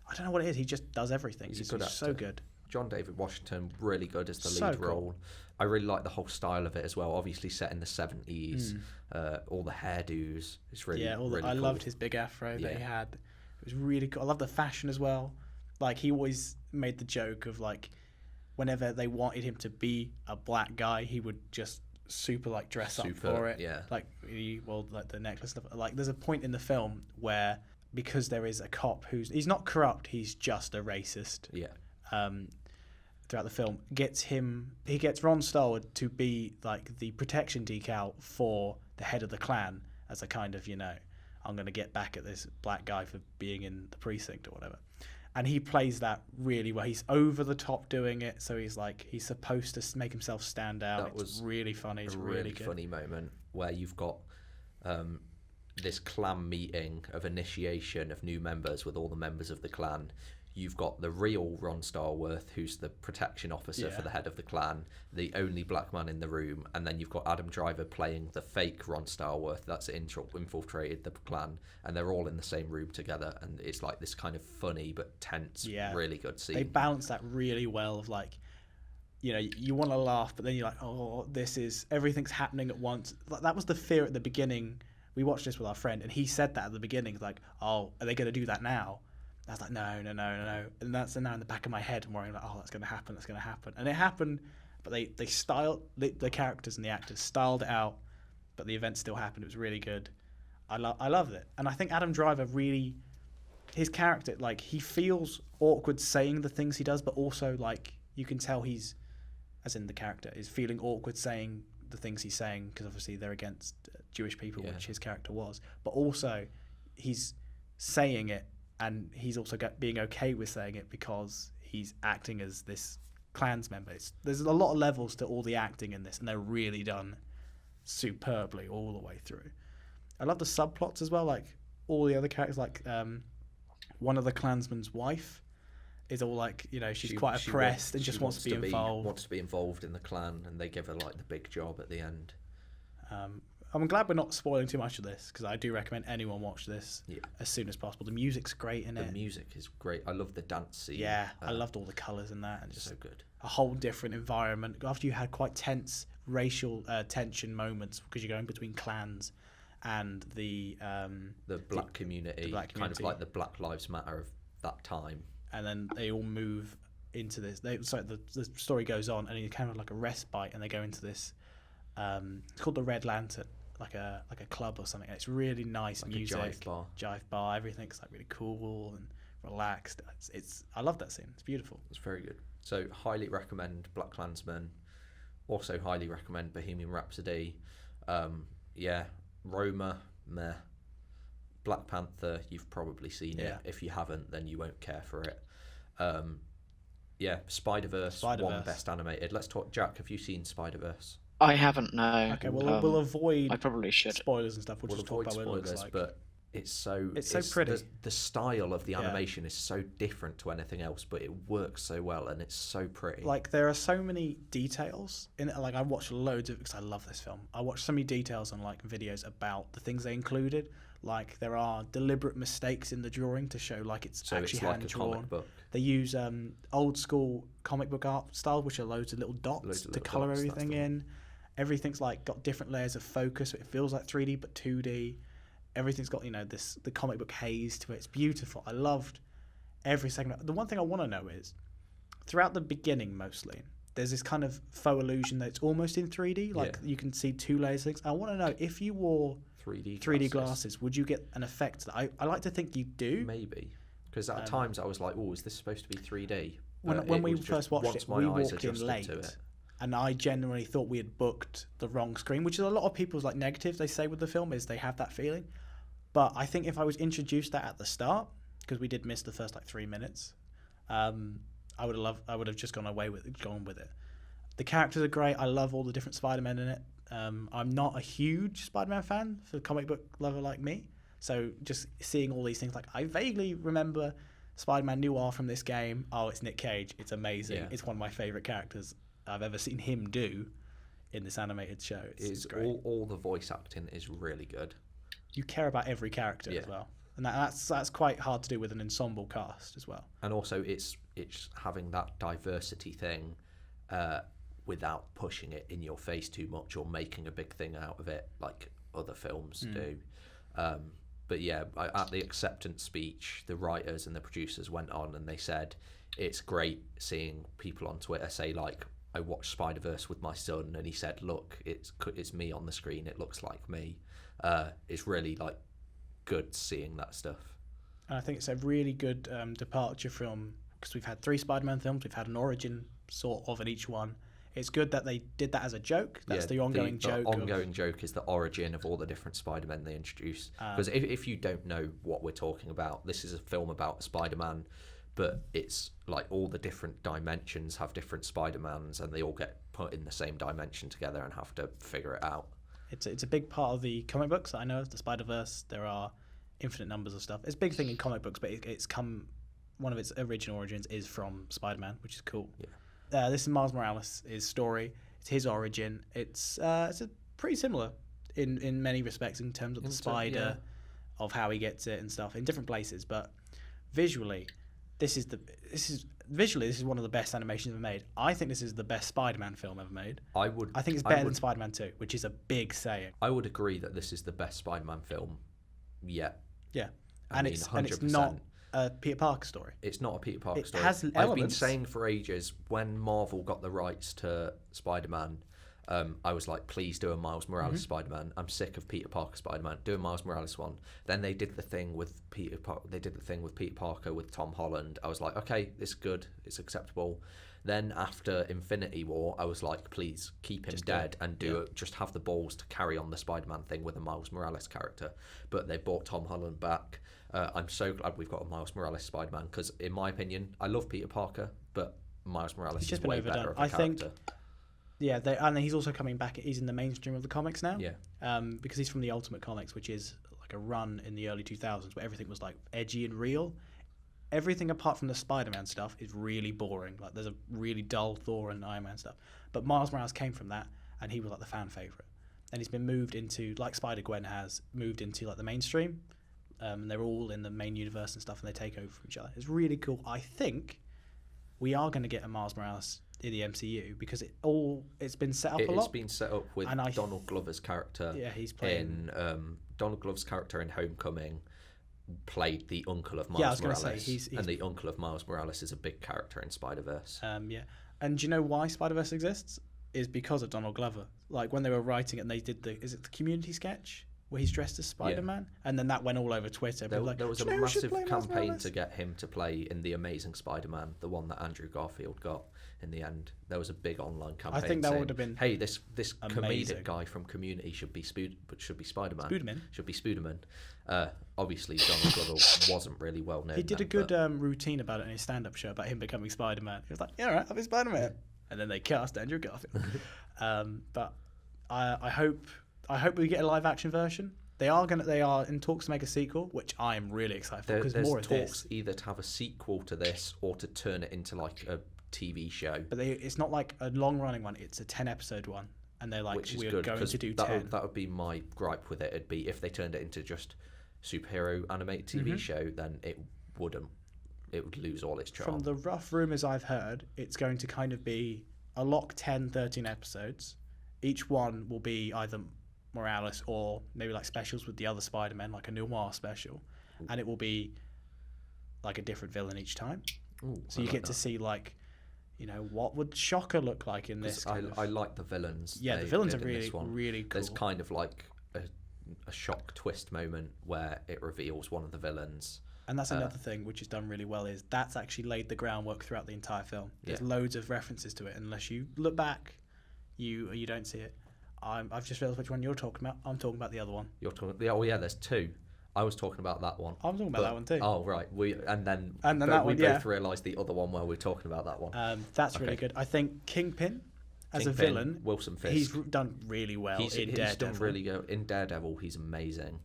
I don't know what it is. He just does everything. He's so good. John David Washington, really good as the lead cool. role. I really like the whole style of it as well. Obviously set in the 70s, all the hairdos. It's really really I cool. loved his big afro that he had. It was really cool. I love the fashion as well. Like he always made the joke of like, whenever they wanted him to be a black guy, he would just super dress up for it. Yeah. Like the necklace stuff. Like there's a point in the film where, because there is a cop he's not corrupt, he's just a racist. Yeah. Throughout the film, he gets Ron Starwood to be like the protection decal for the head of the Klan as a kind of I'm going to get back at this black guy for being in the precinct or whatever. And he plays that really well. He's over the top doing it, so he's supposed to make himself stand out. It's really funny. It's really good. Funny moment where you've got this clan meeting of initiation of new members with all the members of the clan. you've got the real Ron Starworth, who's the protection officer for the head of the clan, the only black man in the room, and then you've got Adam Driver playing the fake Ron Starworth that's infiltrated the clan, and they're all in the same room together, and it's like this kind of funny but tense, really good scene. They balance that really well of like, you know, you want to laugh, but then you're like, oh, everything's happening at once. That was the fear at the beginning. We watched this with our friend, and he said that at the beginning, like, oh, are they going to do that now? I was like, no. And that's now in the back of my head, I'm worrying, like, oh, that's going to happen. And it happened, but they styled, the characters and the actors styled it out, but the event still happened. It was really good. I loved it. And I think Adam Driver really, his character, like, he feels awkward saying the things he does, but also, like, you can tell he's, as in the character, is feeling awkward saying the things he's saying, because obviously they're against Jewish people, which his character was. But also, he's saying it, and he's also being okay with saying it because he's acting as this Klans member. There's a lot of levels to all the acting in this, and they're really done superbly all the way through. I love the subplots as well, like all the other characters, like one of the Klansman's wife is all like, you know, she's quite oppressed and just wants to be involved. Wants to be involved in the clan, and they give her like the big job at the end. I'm glad we're not spoiling too much of this, because I do recommend anyone watch this as soon as possible. The music's great in it. The music is great. I love the dance scene. Yeah, I loved all the colours in that, and just so good. A whole different environment. After you had quite tense racial tension moments, because you're going between clans and the black community, kind of like the Black Lives Matter of that time. And then they all move into this. The story goes on, and it's kind of like a respite, and they go into this. It's called the Red Lantern, like a club or something. It's really nice like music, a jive bar. Everything's like really cool and relaxed. I love that scene. It's beautiful. It's very good. So highly recommend Black Klansman. Also highly recommend Bohemian Rhapsody. Roma, meh. Black Panther, you've probably seen it. If you haven't, then you won't care for it. Spider-Verse won Best Animated. Let's talk. Jack, have you seen Spider-Verse? I haven't, no. Okay, well, we'll avoid. I probably should. Spoilers and stuff. We'll just talk about what it looks like. But it's so pretty. The style of the animation is so different to anything else, but it works so well, and it's so pretty. Like, there are so many details in it. Like, I watched loads of, because I love this film. I watched so many details on like videos about the things they included. Like, there are deliberate mistakes in the drawing to show like it's actually hand drawn. Like a comic book. They use old school comic book art style, which are loads of little dots to color everything in. Everything's like got different layers of focus, so it feels like 3D but 2D. Everything's got, you know, the comic book haze to it. It's beautiful. I loved every second. The one thing I want to know is, throughout the beginning mostly, there's this kind of faux illusion that it's almost in 3D, like you can see 2 layers of things. I want to know, if you wore 3D glasses, would you get an effect that I like to think you do? Maybe, because at times I was like, oh, is this supposed to be 3D? When we first watched it, we walked in late. And I genuinely thought we had booked the wrong screen, which is a lot of people's like negatives they say with the film, is they have that feeling. But I think if I was introduced that at the start, because we did miss the first like 3 minutes, I would have just gone with it. The characters are great. I love all the different Spider-Men in it. I'm not a huge Spider-Man fan for a comic book lover like me, so just seeing all these things, like I vaguely remember Spider-Man Noir from this game. Oh, it's Nick Cage. It's amazing. Yeah. It's one of my favorite characters I've ever seen him do in this animated show. It's great. All the voice acting is really good. You care about every character as well, and that's quite hard to do with an ensemble cast as well. And also, it's having that diversity thing without pushing it in your face too much or making a big thing out of it like other films do. But yeah, at the acceptance speech, the writers and the producers went on and they said it's great seeing people on Twitter say like, I watched Spider-Verse with my son and he said, look, it's me on the screen, it looks like me. It's really like good seeing that stuff. And I think it's a really good departure from, because we've had 3 Spider-Man films, we've had an origin sort of in each one. It's good that they did that as a joke. That's the ongoing joke. The ongoing joke is the origin of all the different Spider-Men they introduce. Because if you don't know what we're talking about, this is a film about Spider-Man, but it's like all the different dimensions have different Spider-Mans and they all get put in the same dimension together and have to figure it out. It's a big part of the comic books that I know of, the Spider-Verse. There are infinite numbers of stuff. It's a big thing in comic books, but it's come one of its original origins is from Spider-Man, which is cool. Yeah. This is Miles Morales' story. It's his origin. It's pretty similar in many respects in terms of the spider, of how he gets it and stuff in different places. But visually, this is one of the best animations ever made. I think this is the best Spider-Man film ever made. I think it's better than Spider-Man 2, which is a big saying. I would agree that this is the best Spider-Man film yet. Yeah, I mean, and it's not a Peter Parker story. It's not a Peter Parker story. It has I've been elements. saying for ages, when Marvel got the rights to Spider-Man, I was like, please do a Miles Morales Spider-Man. I'm sick of Peter Parker Spider-Man. Do a Miles Morales one. Then they did the thing with Peter Parker with Tom Holland. I was like, okay, this is good. It's acceptable. Then after Infinity War, I was like, please keep him dead and just have the balls to carry on the Spider-Man thing with a Miles Morales character. But they brought Tom Holland back. I'm so glad we've got a Miles Morales Spider-Man because, in my opinion, I love Peter Parker, but Miles Morales is way better of a character. Yeah, and he's also coming back. He's in the mainstream of the comics now. Yeah. Because he's from the Ultimate Comics, which is like a run in the early 2000s where everything was like edgy and real. Everything apart from the Spider-Man stuff is really boring. Like there's a really dull Thor and Iron Man stuff. But Miles Morales came from that, and he was like the fan favorite. And he's been moved into, like Spider-Gwen has moved into like the mainstream. And they're all in the main universe and stuff, and they take over from each other. It's really cool. I think we are going to get a Miles Morales in the MCU because it's been set up a lot. It's been set up with Donald Glover's character. Yeah, he's playing Donald Glover's character in Homecoming played the uncle of Miles Morales. He's and the uncle of Miles Morales is a big character in Spider-Verse. Yeah. And do you know why Spider-Verse exists? Is because of Donald Glover. Like when they were writing it and they did the Community sketch where he's dressed as Spider-Man? Yeah. And then that went all over Twitter. There was a massive campaign to get him to play in The Amazing Spider-Man, the one that Andrew Garfield got in the end. There was a big online campaign. I think that would have been hey, this comedic guy from Community should be Spider-Man. Should be Spooderman. Obviously, Donald Glover wasn't really well known. He did a good routine about it in his stand-up show about him becoming Spider-Man. He was like, yeah, all right, I'll be Spider-Man. And then they cast Andrew Garfield. But I hope we get a live-action version. They are in talks to make a sequel, which I am really excited for because more of this. There's talks either to have a sequel to this or to turn it into like a TV show. But it's not like a long-running one. It's a 10-episode one, and they're like, we're going to do 10. That would be my gripe with it. It'd be if they turned it into just superhero animated TV show, then it would lose all its charm. From the rough rumours I've heard, it's going to kind of be a lock 10, 13 episodes. Each one will be either Morales or maybe like specials with the other Spider-Men, like a noir special. Ooh. And it will be like a different villain each time. Ooh, so you get to see like, what would Shocker look like in this? I like the villains. Yeah, the villains are really cool. There's kind of like a shock twist moment where it reveals one of the villains. And that's another thing which is done really well is that's actually laid the groundwork throughout the entire film. There's loads of references to it. Unless you look back, you don't see it. I've just realised which one you're talking about. I'm talking about the other one. You're talking. Oh yeah, there's two. I was talking about that one. I'm talking about that one too. Oh right, and then that we both realised the other one while we were talking about that one. That's really good. I think Kingpin as a villain, Wilson Fisk. He's done really well in Daredevil. He's done really good in Daredevil. He's amazing.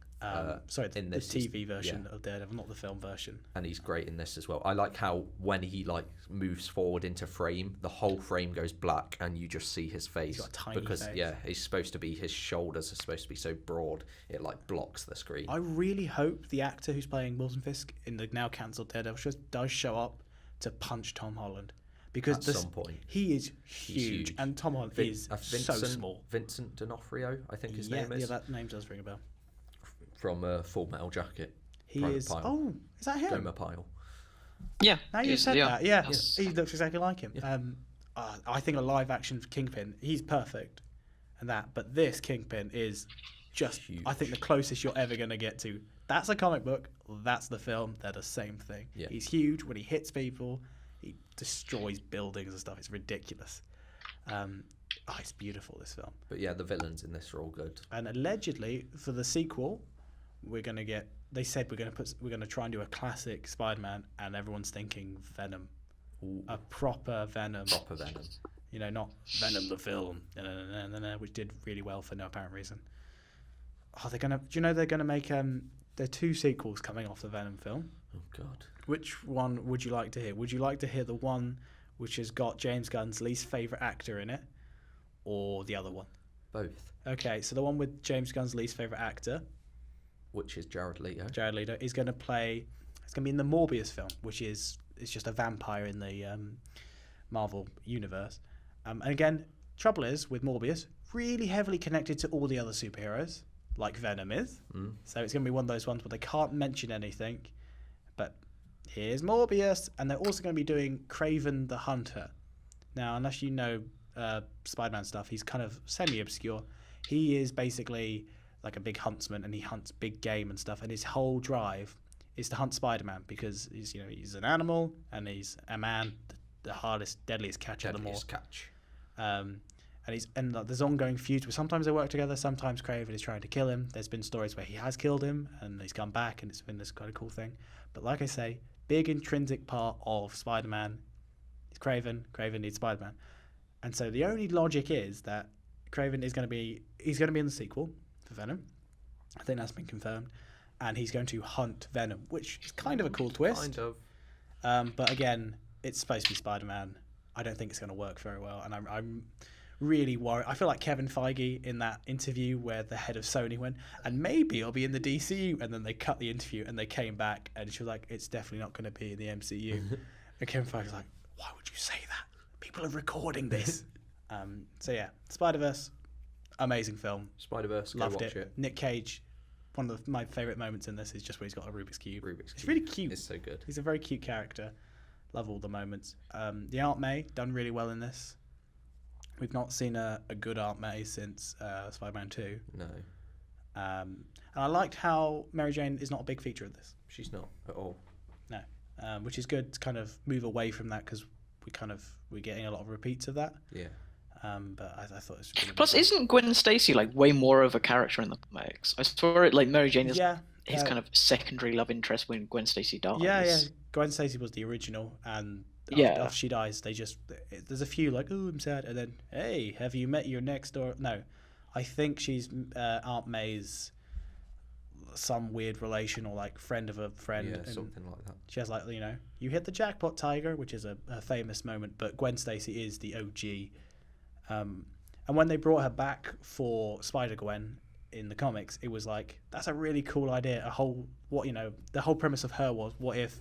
Sorry, the TV version of Daredevil, not the film version. And he's great in this as well. I like how when he moves forward into frame, the whole frame goes black and you just see his face. He's got a tiny face. He's supposed to be, his shoulders are supposed to be so broad it blocks the screen. I really hope the actor who's playing Wilson Fisk in the now cancelled Daredevil does show up to punch Tom Holland. Because at some point he is huge, and Tom Holland is so small. Vincent D'Onofrio, I think his name is. Yeah, that name does ring a bell. From Full Metal Jacket. He is. Pyle. Oh, is that him? Gomer Pyle. Yeah. Now you said that. Yeah. Yes. He looks exactly like him. Yeah. I think a live action Kingpin, he's perfect, and that. But this Kingpin is just huge. I think the closest you're ever going to get to. That's a comic book. That's the film. They're the same thing. Yeah. He's huge. When he hits people, he destroys buildings and stuff. It's ridiculous. It's beautiful, this film. But yeah, the villains in this are all good. And allegedly, for the sequel, we're gonna get. They said we're gonna try and do a classic Spider-Man, and everyone's thinking Venom, a proper Venom. Proper Venom. Not Venom the film, which did really well for no apparent reason. They're gonna. Do you know they're gonna make there are 2 sequels coming off the Venom film? Oh God. Which one would you like to hear? Would you like to hear the one which has got James Gunn's least favourite actor in it, or the other one? Both. Okay, so the one with James Gunn's least favourite actor, Which is Jared Leto. Jared Leto, is going to play. It's going to be in the Morbius film, which is it's just a vampire in the Marvel universe. And again, trouble is with Morbius, really heavily connected to all the other superheroes, like Venom is. So it's going to be one of those ones where they can't mention anything, but here's Morbius, and they're also going to be doing Kraven the Hunter. Now, unless you know Spider-Man stuff, he's kind of semi-obscure. He is basically like a big huntsman, and he hunts big game and stuff, and his whole drive is to hunt Spider-Man because he's an animal and he's a man, the hardest, deadliest catch of them all. Deadliest catch. And there's ongoing feuds where sometimes they work together, sometimes Kraven is trying to kill him. There's been stories where he has killed him and he's come back, and it's been this kind of cool thing. But like I say, big intrinsic part of Spider-Man is Kraven. Kraven needs Spider-Man. And so the only logic is that Kraven is going to be in the sequel for Venom. I think that's been confirmed. And he's going to hunt Venom, which is kind of a cool twist. Kind of. But again, it's supposed to be Spider-Man. I don't think it's going to work very well. And I'm really worried. I feel like Kevin Feige in that interview where the head of Sony went, and maybe it'll be in the DCU. And then they cut the interview and they came back and she was like, it's definitely not going to be in the MCU. And Kevin Feige was like, why would you say that? People are recording this. So yeah, Spider-Verse, amazing film. Spider-Verse, go Loved watch it. Nick Cage, one of my favourite moments in this is just where he's got a Rubik's Cube. Rubik's It's Cube. really cute. It's so good. He's a very cute character. Love all the moments. The Aunt May, done really well in this. We've not seen a good Aunt May since Spider-Man 2. No, And I liked how Mary Jane is not a big feature of this. she's not at all. No. Which is good to kind of move away from that because we're getting a lot of repeats of that. Yeah. But I thought it was really Plus, good. isn't Gwen Stacy like way more of a character in the comics? I swear it like Mary Jane is his kind of secondary love interest when Gwen Stacy dies. Yeah. Gwen Stacy was the original, and after she dies, there's a few like, oh, I'm sad, and then, hey, have you met your next door? No, I think she's Aunt May's some weird relation or like friend of a friend. Yeah, and something like that. she has like, you hit the jackpot, Tiger, which is a famous moment, but Gwen Stacy is the OG. And when they brought her back for Spider-Gwen in the comics, it was like, that's a really cool idea. The whole premise of her was, what if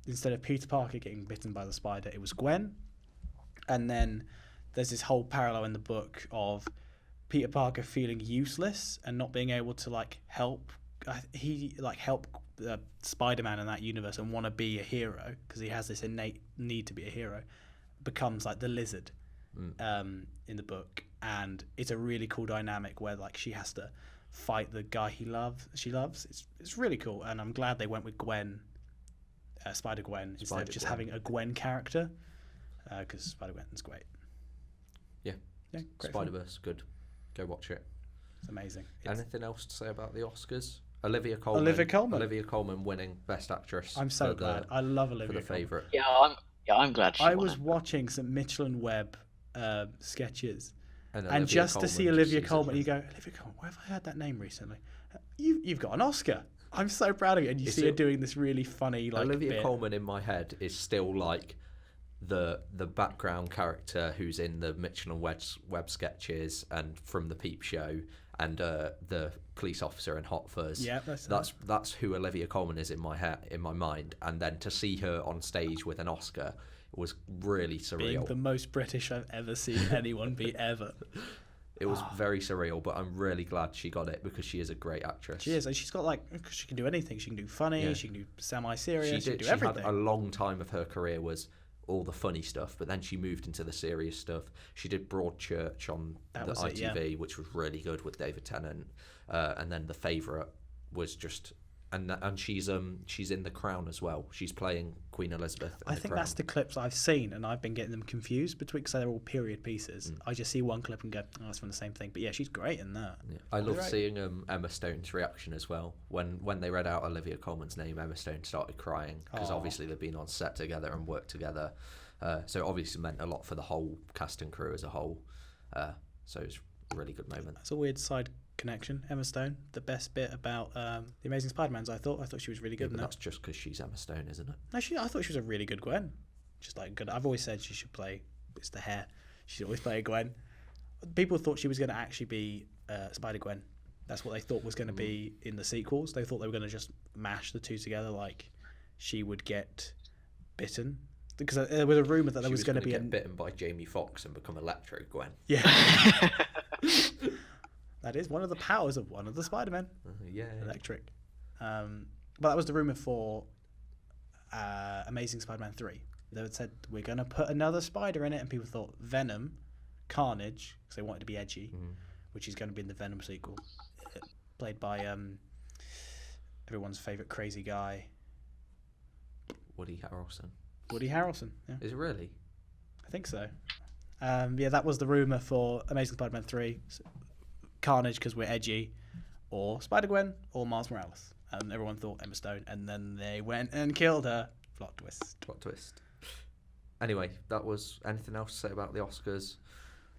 instead of Peter Parker getting bitten by the spider, it was Gwen? And then there's this whole parallel in the book of Peter Parker feeling useless and not being able to help. He help Spider-Man in that universe and want to be a hero because he has this innate need to be a hero. Becomes like the Lizard in the book, and it's a really cool dynamic where she has to fight the guy she loves. It's really cool, and I'm glad they went with Gwen, Spider-Gwen, instead of just having a Gwen character, because Spider-Gwen's great. Yeah, great Spider-Verse, good. Go watch it. It's amazing. Anything else to say about the Oscars? Olivia Colman winning Best Actress. I'm so glad. I love Olivia for the Colman. favourite. Yeah, I'm glad she I won was it. watching some Mitchell and Webb sketches, and just to see Olivia Colman, you go, Olivia Colman, where have I heard that name recently? You've got an Oscar. I'm so proud of you. And you see her doing this really funny Olivia bit. Colman in my head is still the background character who's in the Mitchell and Webb sketches and from the Peep Show and the police officer in Hot Fuzz. Yeah, that's who Olivia Colman is in my mind. And then to see her on stage with an Oscar was really surreal. Being the most British I've ever seen anyone be ever. It was very surreal, but I'm really glad she got it because she is a great actress. She is, and she's got she can do anything. She can do funny, she can do semi-serious, she can do everything. Had a long time of her career was all the funny stuff, but then she moved into the serious stuff. She did Broadchurch on the ITV, which was really good with David Tennant, and then The Favourite was just, and she's in The Crown as well. She's playing Queen Elizabeth. I think that's the clips I've seen, and I've been getting them confused because they're all period pieces. I just see one clip and go, oh, that's from the same thing. But yeah, she's great in that. Yeah. I love seeing Emma Stone's reaction as well. When they read out Olivia Colman's name, Emma Stone started crying because obviously they've been on set together and worked together. So it obviously meant a lot for the whole cast and crew as a whole. So it's really good moment. That's a weird side connection. Emma Stone, the best bit about The Amazing Spider-Man's, I thought she was really good in But that. that's just because she's Emma Stone, isn't it? No, I thought she was a really good Gwen. Just like good. I've always said she should play. It's the hair. She should always play a Gwen. People thought she was going to actually be Spider-Gwen. That's what they thought was going to be in the sequels. They thought they were going to just mash the two together, like she would get bitten. Because there was a rumor that there was going to be get bitten by Jamie Foxx and become Electro Gwen. Yeah. That is one of the powers of one of the Spider-Men. Yeah. Electric. But that was the rumor for Amazing Spider-Man 3. They had said, we're going to put another spider in it, and people thought Venom, Carnage, because they wanted to be edgy, which is going to be in the Venom sequel, played by everyone's favourite crazy guy. Woody Harrelson. Woody Harrelson, yeah. Is it really? I think so. Yeah, that was the rumour for Amazing Spider-Man 3. Carnage, because we're edgy, or Spider-Gwen, or Miles Morales. And everyone thought Emma Stone, and then they went and killed her. Plot twist. Plot twist. Anyway, that was anything else to say about the Oscars?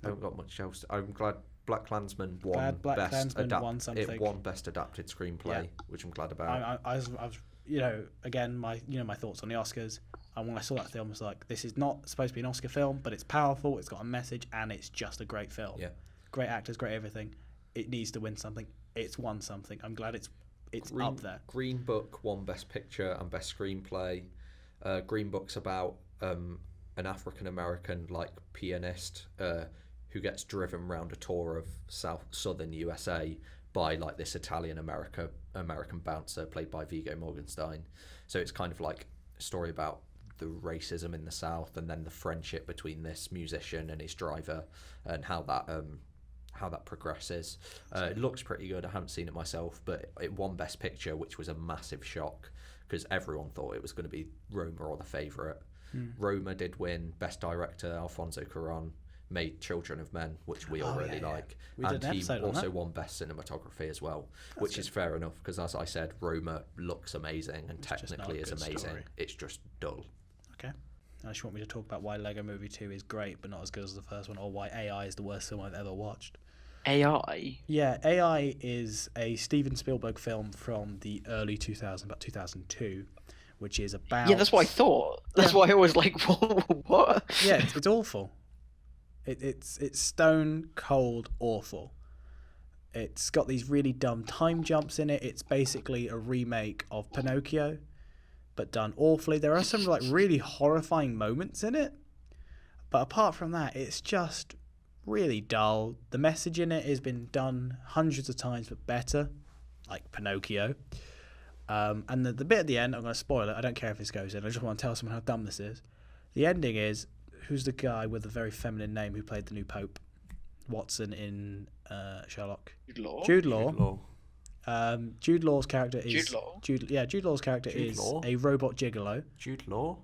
I haven't got much else. I'm glad Black Klansman won something. It won Best Adapted Screenplay, which I'm glad about. I was again, my thoughts on the Oscars. And when I saw that film, I was like, this is not supposed to be an Oscar film, but it's powerful, it's got a message, and it's just a great film. Yeah. Great actors, great everything. It needs to win something. It's won something. I'm glad it's up there. Green Book won Best Picture and Best Screenplay. Green Book's about an African American pianist who gets driven around a tour of southern USA by this Italian American bouncer played by Viggo Mortensen. So it's kind of like a story about the racism in the South, and then the friendship between this musician and his driver, and how that progresses. It looks pretty good. I haven't seen it myself, but it won Best Picture, which was a massive shock because everyone thought it was going to be Roma or The Favourite. Roma did win Best Director. Alfonso Cuarón made Children of Men, which we all really like. And he also won Best Cinematography as well, which is fair enough because, as I said, Roma looks amazing and technically is amazing. Story. It's just dull. Okay. Unless you want me to talk about why Lego Movie 2 is great but not as good as the first one, or why AI is the worst film I've ever watched. AI? Yeah, AI is a Steven Spielberg film from the early 2000s, about 2002, which is about... Yeah, that's what I thought. That's why I was like, what? Yeah, it's awful. It's stone cold awful. It's got these really dumb time jumps in it. It's basically a remake of Pinocchio, but done awfully. There are some really horrifying moments in it, but apart from that, it's just really dull. The message in it has been done hundreds of times, but better, like Pinocchio. And the bit at the end, I'm going to spoil it. I don't care if this goes in. I just want to tell someone how dumb this is. The ending is, who's the guy with a very feminine name who played the new Pope? Watson in Sherlock. Jude Law. Jude Law. Jude Law's character is Jude Law? Jude Law's character is a robot gigolo. Jude Law.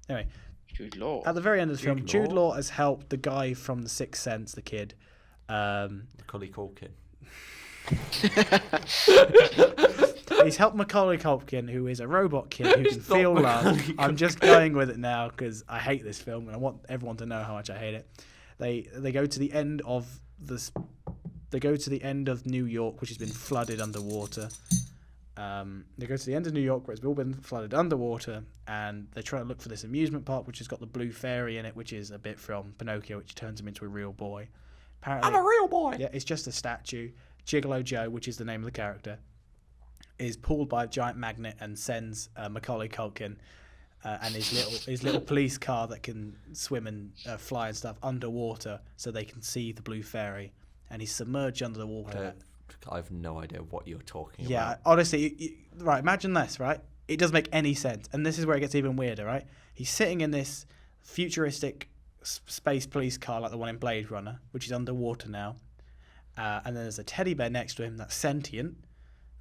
Anyway, Jude Law. at the very end of the film, Jude Law has helped the guy from The Sixth Sense, the kid. Macaulay Culkin. He's helped Macaulay Culkin, who is a robot kid who can feel love. I'm just going with it now because I hate this film and I want everyone to know how much I hate it. They go to the end of this. They go to the end of New York, which has been flooded underwater. They go to the end of New York, where it's all been flooded underwater, and they try to look for this amusement park, which has got the blue fairy in it, which is a bit from Pinocchio, which turns him into a real boy. Apparently, I'm a real boy. Yeah, it's just a statue. Gigolo Joe, which is the name of the character, is pulled by a giant magnet and sends Macaulay Culkin and his little police car that can swim and fly and stuff underwater, so they can see the blue fairy. And he's submerged under the water. I have no idea what you're talking about. Yeah, honestly, right, imagine this, right? It doesn't make any sense. And this is where it gets even weirder, right? He's sitting in this futuristic space police car like the one in Blade Runner, which is underwater now. And then there's a teddy bear next to him that's sentient,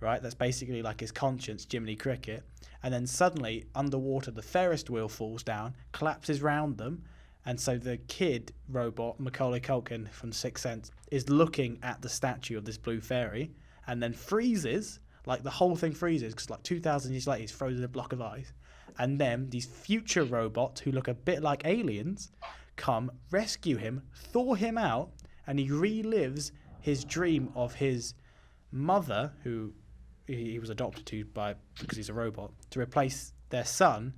right? That's basically like his conscience, Jiminy Cricket. And then suddenly, underwater, the Ferris wheel falls down, collapses round them. And so the kid robot, Macaulay Culkin from Sixth Sense, is looking at the statue of this blue fairy and then freezes, like the whole thing freezes, because like 2,000 years later he's frozen a block of ice. And then these future robots, who look a bit like aliens, come rescue him, thaw him out, and he relives his dream of his mother, who he was adopted to because he's a robot, to replace their son,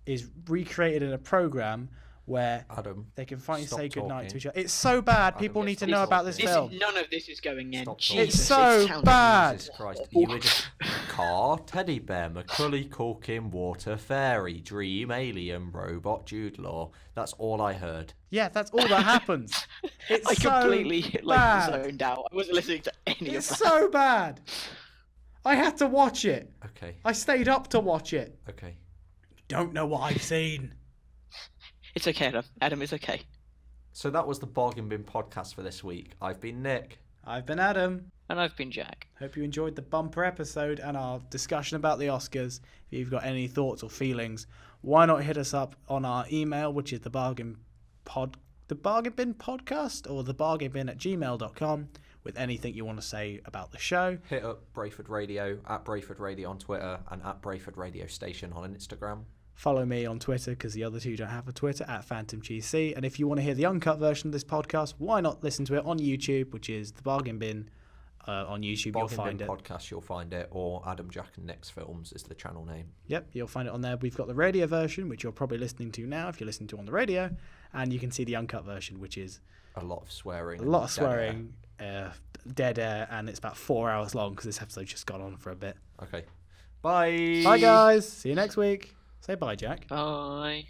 is recreated in a program where Adam, they can finally stop say goodnight talking. to each other. It's so bad. Adam, People need to stop know about this talking. film. None of this is going in. Stop Jesus, talking. It's so it sounds bad. Jesus Christ. You were just car, teddy bear, Macaulay Culkin, water, fairy, dream, alien, robot, Jude Law. That's all I heard. Yeah, that's all that happens. It's I so completely bad. zoned out. I wasn't listening to any It's of that. so bad. I had to watch it. Okay. I stayed up to watch it. Okay. Don't know what I've seen. It's okay, Adam. Adam, it's okay. So that was the Bargain Bin podcast for this week. I've been Nick. I've been Adam. And I've been Jack. Hope you enjoyed the bumper episode and our discussion about the Oscars. If you've got any thoughts or feelings, why not hit us up on our email, which is the Bargain Bin podcast or thebargainbin@gmail.com with anything you want to say about the show. Hit up Brayford Radio, at Brayford Radio on Twitter, and at Brayford Radio Station on Instagram. Follow me on Twitter because the other two don't have a Twitter, at PhantomGC. And if you want to hear the uncut version of this podcast, why not listen to it on YouTube, which is the Bargain Bin on YouTube. Bargain You'll find Bin it. podcast, you'll find it, or Adam, Jack, and Nick's Films is the channel name. Yep, you'll find it on there. We've got the radio version, which you're probably listening to now if you're listening to on the radio, and you can see the uncut version, which is A lot of swearing. a lot of and dead air. swearing, dead air, and it's about 4 hours long because this episode's just gone on for a bit. Okay. Bye. Bye, guys. See you next week. Say bye, Jack. Bye.